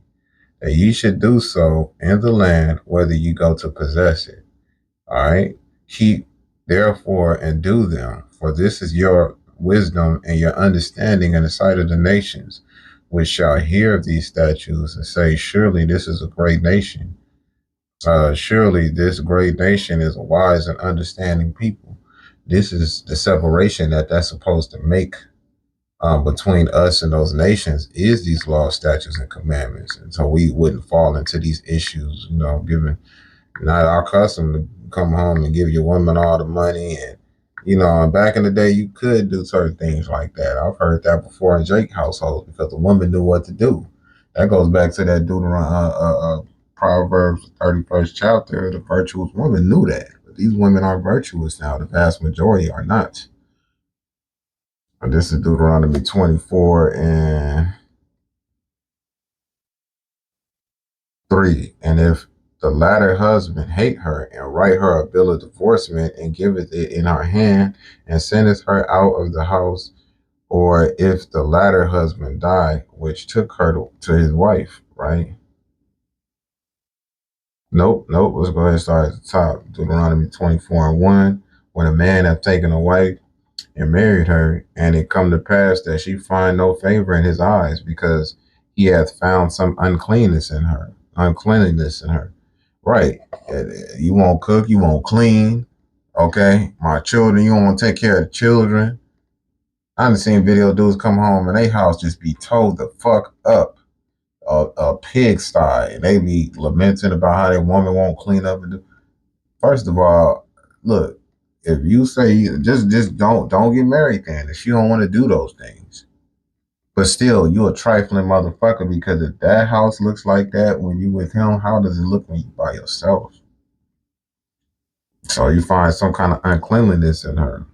Speaker 1: that ye should do so in the land whether you go to possess it. All right? Keep therefore and do them, for this is your wisdom and your understanding in the sight of the nations, which shall hear of these statutes and say, surely this is a great nation. Surely this great nation is a wise and understanding people. This is the separation that's supposed to make between us and those nations, is these laws, statutes, and commandments. And so we wouldn't fall into these issues, given not our custom to come home and give your woman all the money. And, and back in the day, you could do certain things like that. I've heard that before in Jake households because the woman knew what to do. That goes back to that Proverbs 31st chapter. The virtuous woman knew that. But these women are virtuous now. The vast majority are not. And this is Deuteronomy 24 and 3. And if the latter husband hate her and write her a bill of divorcement and giveth it in her hand and sendeth her out of the house, or if the latter husband die, which took her to his wife, right? Nope. Let's go ahead and start at the top. Deuteronomy 24 and 1. When a man hath taken a wife and married her, and it come to pass that she find no favor in his eyes, because he hath found some uncleanness in her. Right. You won't cook, you won't clean. Okay. My children, you don't want to take care of the children. I done seen video dudes come home and they house just be towed the fuck up. A pigsty. And they be lamenting about how their woman won't clean up and do. First of all, look, if you say just don't get married then if you don't want to do those things. But still, you a trifling motherfucker, because if that house looks like that when you with him, how does it look when you by yourself? So you find some kind of uncleanliness in her.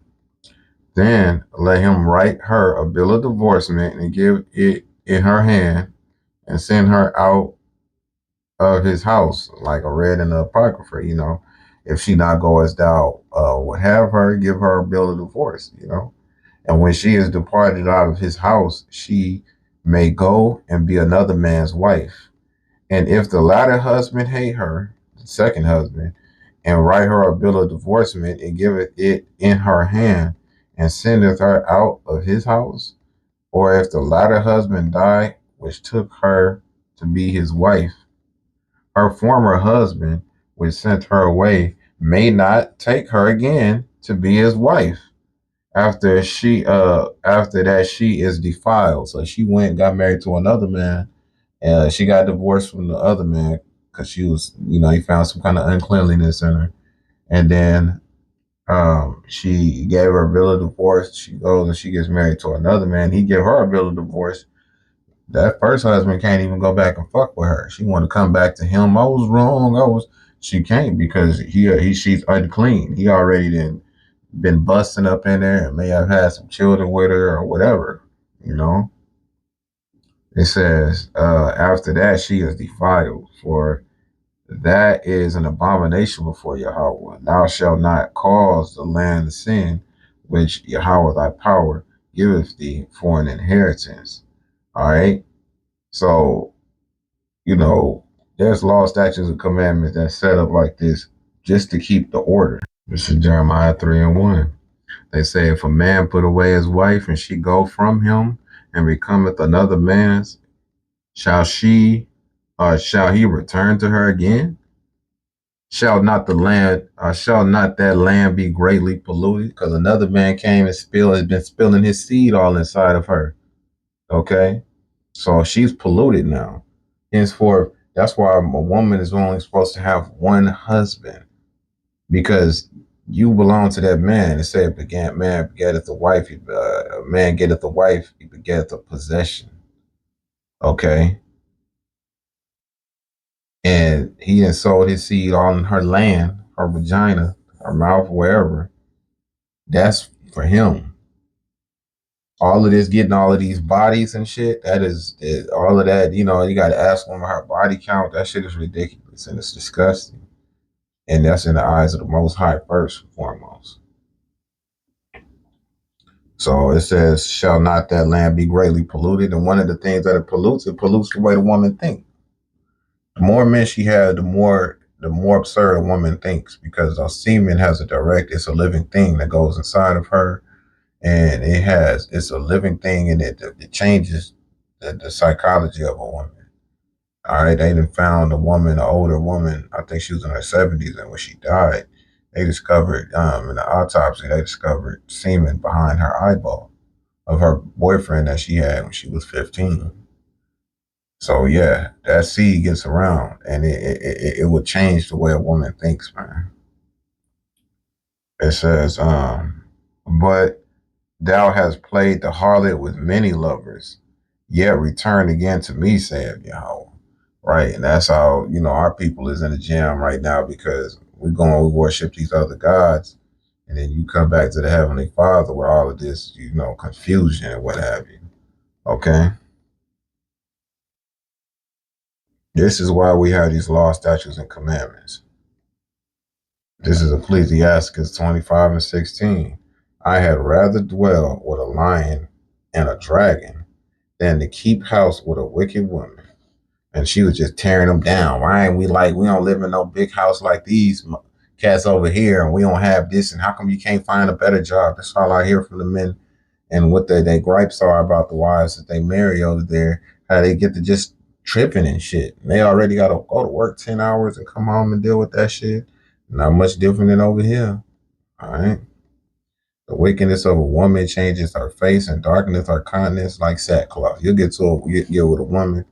Speaker 1: Then let him write her a bill of divorcement and give it in her hand and send her out of his house, like I read in the Apocrypha, if she not go as thou would have her, give her a bill of divorce, And when she is departed out of his house, she may go and be another man's wife. And if the latter husband hate her, the second husband, and write her a bill of divorcement and giveth it in her hand and sendeth her out of his house, or if the latter husband die, which took her to be his wife, her former husband, which sent her away, may not take her again to be his wife after that she is defiled. So she went and got married to another man, and she got divorced from the other man because she was, he found some kind of uncleanliness in her. And then she gave her a bill of divorce. She goes and she gets married to another man. He gave her a bill of divorce. That first husband can't even go back and fuck with her. She want to come back to him. I was wrong. She can't, because she's unclean. He already been busting up in there and may have had some children with her or whatever, you know. It says, after that she is defiled, for that is an abomination before Yahweh. Thou shalt not cause the land to sin, which Yahweh thy power giveth thee for an inheritance. All right. So, you know, there's law, statutes, and commandments that's set up like this just to keep the order. This is Jeremiah 3:1. They say, if a man put away his wife and she go from him and becometh another man's, shall shall he return to her again? Shall not that land be greatly polluted? Because another man came and has been spilling his seed all inside of her. Okay. So she's polluted now. Henceforth, that's why a woman is only supposed to have one husband, because you belong to that man. It said, man begetteth a wife, a man getteth a wife, he begetteth a possession. Okay. And he then sowed his seed all in her land, her vagina, her mouth, wherever. That's for him. All of this, getting all of these bodies and shit, that is all of that, you know, you got to ask women her body count. That shit is ridiculous and it's disgusting. And that's in the eyes of the Most High first and foremost. So it says, shall not that land be greatly polluted? And one of the things that it pollutes the way the woman thinks. The more men she has, the more absurd a woman thinks, because our semen has it's a living thing that goes inside of her, and it's a living thing, and it changes the psychology of a woman. All right, they even found a woman, an older woman, I think she was in her 70s, and when she died, they discovered in the autopsy, they discovered semen behind her eyeball of her boyfriend that she had when she was 15. So yeah, that seed gets around, and it will change the way a woman thinks, man. It says, but thou hast played the harlot with many lovers, yet return again to me, saith Yahweh. Right, and that's how, you know, our people is in the jam right now, because we worship these other gods, and then you come back to the Heavenly Father with all of this, you know, confusion and what have you. Okay. This is why we have these laws, statutes, and commandments. This is Ecclesiastes 25:16. I had rather dwell with a lion and a dragon than to keep house with a wicked woman. And she was just tearing them down. Why ain't we we don't live in no big house like these cats over here, and we don't have this, and how come you can't find a better job? That's all I hear from the men, and what their gripes are about the wives that they marry over there, how they get to just tripping and shit. And they already got to go to work 10 hours and come home and deal with that shit. Not much different than over here. All right. The wickedness of a woman changes her face and darkness her countenance like sackcloth. You'll get with a woman,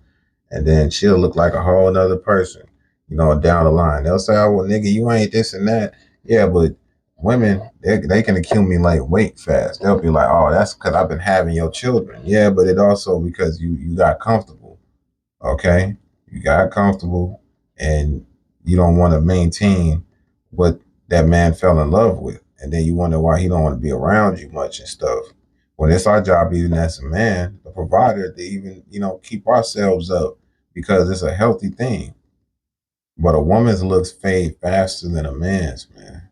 Speaker 1: and then she'll look like a whole other person, you know, down the line. They'll say, oh, well, nigga, you ain't this and that. Yeah, but women, they can accumulate weight fast. They'll be like, oh, that's because I've been having your children. Yeah, but it also because you got comfortable. Okay. You got comfortable, and you don't want to maintain what that man fell in love with. And then you wonder why he don't want to be around you much and stuff. Well, it's our job, even as a man, the provider, to even, you know, keep ourselves up, because it's a healthy thing. But a woman's looks fade faster than a man's, man.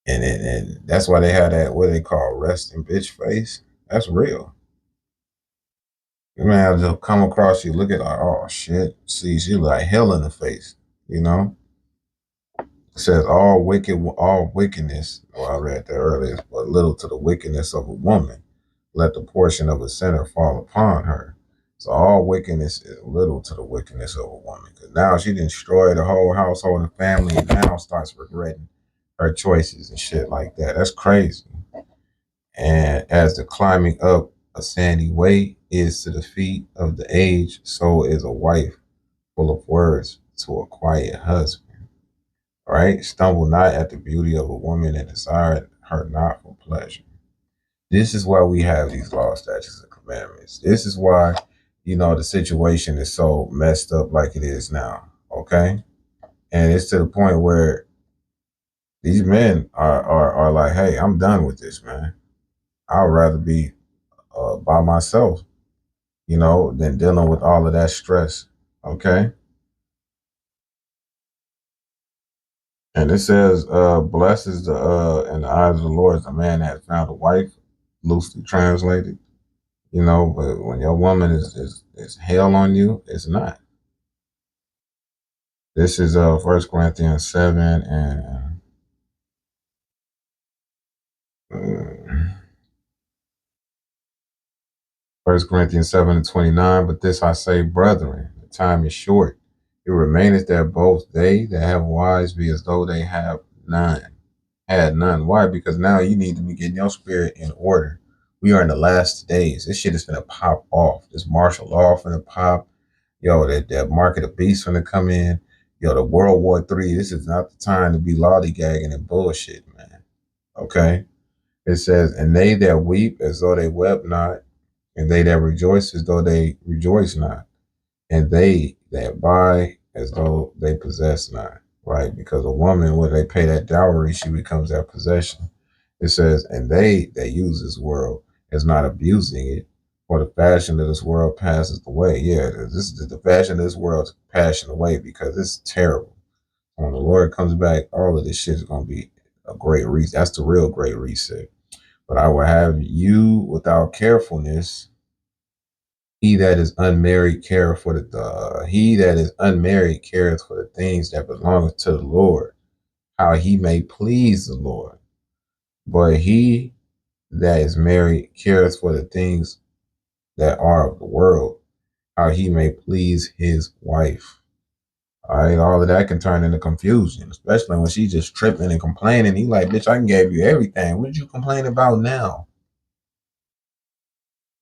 Speaker 1: And that's why they have that, what they call resting bitch face. That's real. Man, just come across you, look at like, oh shit. See, she like hell in the face, you know? It says all wickedness. Well, I read that earlier, but little to the wickedness of a woman. Let the portion of a sinner fall upon her. So all wickedness is little to the wickedness of a woman. Because now she destroyed the whole household and family, and now starts regretting her choices and shit like that. That's crazy. And as the climbing up a sandy way is to the feet of the age, so is a wife full of words to a quiet husband. Right? Stumble not at the beauty of a woman and desire her not for pleasure. This is why we have these laws, statutes, and commandments. This is why, you know, the situation is so messed up like it is now. Okay? And it's to the point where These men are like, hey, I'm done with this, man. I'd rather be by myself, than dealing with all of that stress. Okay. And it says, blessed is the in the eyes of the Lord is the man that has found a wife, loosely translated. But when your woman is hell on you, it's not. This is 1 Corinthians 7 and 1 Corinthians 7 and 29. But this I say, brethren, the time is short. It remaineth that both they that have wives be as though they have none. Had none. Why? Because now you need to be getting your spirit in order. We are in the last days. This shit is gonna pop off. This martial law finna pop. Yo, that market of beasts finna come in. Yo, the World War III. This is not the time to be lollygagging and bullshit, man. Okay. It says, and they that weep as though they wept not, and they that rejoice as though they rejoice not, and they that buy as though they possess not. Right? Because a woman, when they pay that dowry, she becomes their possession. It says, and they that use this world is not abusing it, for the fashion of this world passes away. Yeah, this is the fashion of this world's passing away because it's terrible. When the Lord comes back, all of this shit is going to be a great reset. That's the real great reset. But I will have you without carefulness. He that is unmarried careth for he that is unmarried careth for the things that belong to the Lord, how he may please the Lord. But he that is married careth for the things that are of the world, how he may please his wife. All right, all of that can turn into confusion, especially when she's just tripping and complaining. He like, bitch, I can give you everything. What did you complain about now?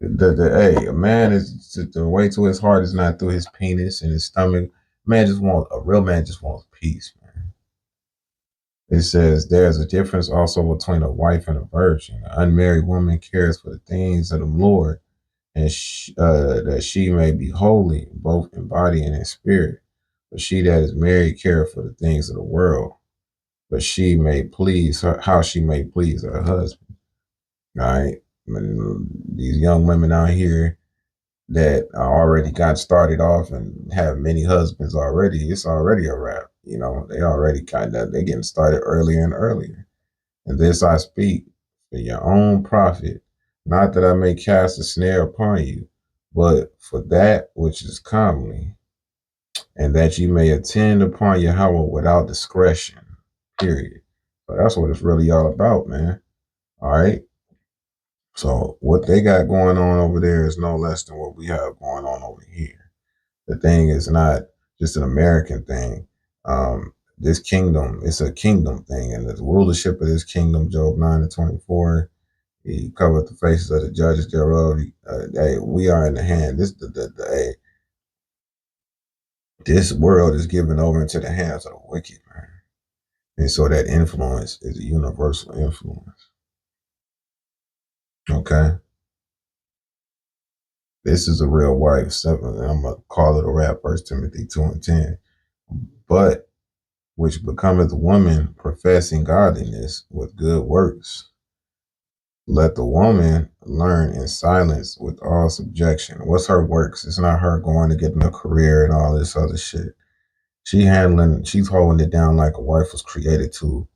Speaker 1: Hey, a man is the way to his heart is not through his penis and his stomach. A real man just wants peace, man. It says there's a difference also between a wife and a virgin. An unmarried woman cares for the things of the Lord, and that she may be holy, both in body and in spirit. But she that is married cares for the things of the world, but she may please her, how she may please her husband. All right, these young women out here that already got started off and have many husbands already, it's already a wrap. They already they getting started earlier and earlier. And this I speak for your own profit, not that I may cast a snare upon you, but for that which is comely, and that you may attend upon Yahweh without discretion. Period. So that's what it's really all about, man. All right. So what they got going on over there is no less than what we have going on over here. The thing is not just an American thing. This kingdom, it's a kingdom thing, and the rulership of this kingdom, Job 9 and 24, he covered the faces of the judges thereof. Hey, we are in the hand. This world is given over into the hands of the wicked, man. And so that influence is a universal influence. Okay. This is a real wife. 7, I'm going to call it a wrap, 1 Timothy 2 and 10. But which becometh woman professing godliness with good works. Let the woman learn in silence with all subjection. What's her works? It's not her going to get in a career and all this other shit. She's holding it down like a wife was created to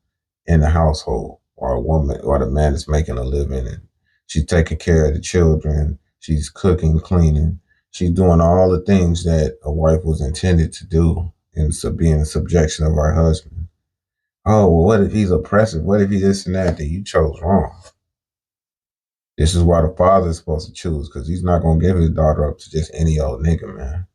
Speaker 1: in the household, or a woman, or the man is making a living, and she's taking care of the children. She's cooking, cleaning. She's doing all the things that a wife was intended to do, and so being in subjection of her husband. Oh, well, what if he's oppressive? What if he this and that? Then you chose wrong. This is why the father is supposed to choose, because he's not going to give his daughter up to just any old nigga, man.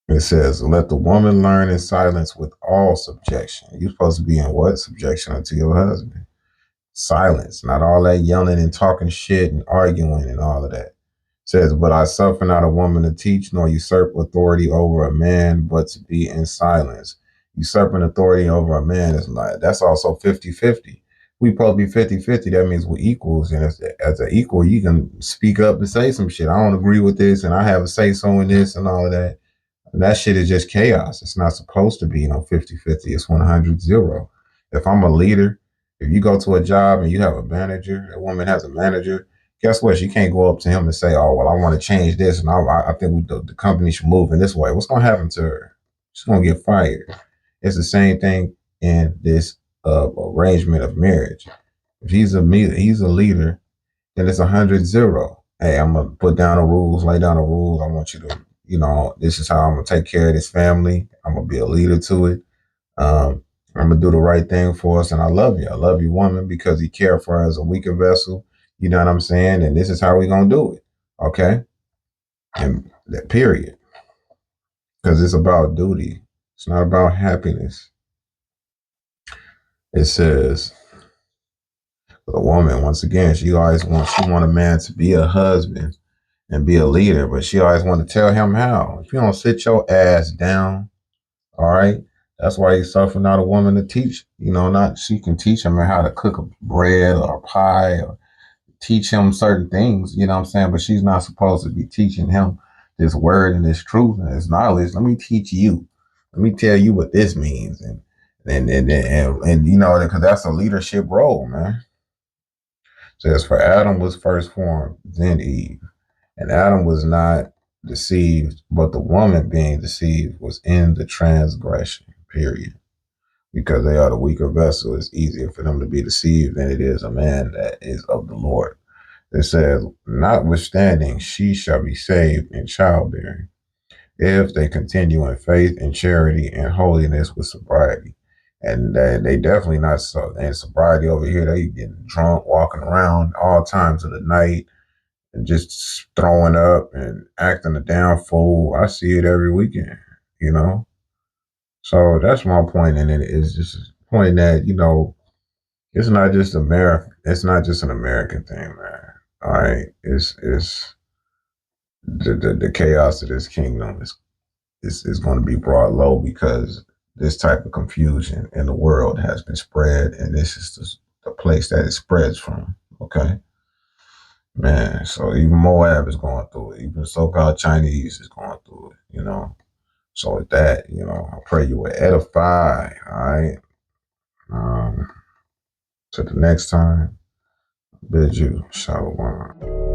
Speaker 1: It says, let the woman learn in silence with all subjection. You're supposed to be in what? Subjection unto your husband. Silence, not all that yelling and talking shit and arguing and all of that. It says, but I suffer not a woman to teach, nor usurp authority over a man, but to be in silence. Usurping authority over a man is like, that's also 50-50. We supposed to be 50-50. That means we're equals. And as an equal, you can speak up and say some shit. I don't agree with this, and I have a say so in this and all of that. And that shit is just chaos. It's not supposed to be, 50-50. It's 100-0. If I'm a leader, if you go to a job and you have a manager, a woman has a manager, guess what? She can't go up to him and say, "Oh, well, I want to change this, and I think the company should move in this way." What's going to happen to her? She's going to get fired. It's the same thing in this arrangement of marriage. If he's a leader, then it's 100-0. Hey, I'm gonna put down the rules, lay down the rules. I want you to, this is how I'm gonna take care of this family. I'm gonna be a leader to it. I'm gonna do the right thing for us, and I love you. I love you, woman, because he cared for her as a weaker vessel. You know what I'm saying? And this is how we're gonna do it. Okay, and that period, because it's about duty. It's not about happiness. It says the woman, once again, she want a man to be a husband and be a leader, but she always want to tell him how. If you don't sit your ass down, all right, that's why he's suffering out a woman to teach. Not she can teach him how to cook a bread or a pie or teach him certain things. You know what I'm saying? But she's not supposed to be teaching him this word and this truth and this knowledge. Let me teach you. Let me tell you what this means, and because that's a leadership role, man. It says for Adam was first formed, then Eve. And Adam was not deceived, but the woman being deceived was in the transgression, period. Because they are the weaker vessel, it's easier for them to be deceived than it is a man that is of the Lord. It says, notwithstanding, she shall be saved in childbearing, if they continue in faith and charity and holiness with sobriety. And they definitely not so. And sobriety over here, they getting drunk, walking around all times of the night, and just throwing up and acting a damn fool. I see it every weekend, you know? So that's my point in it, is just pointing that, it's not just America. It's not just an American thing, man. All right. It's the chaos of this kingdom is going to be brought low because this type of confusion in the world has been spread, and this is the place that it spreads from. Okay. Man, so even Moab is going through it. Even so-called Chinese is going through it. So with that, I pray you will edify, all right? To the next time, bid you shalom.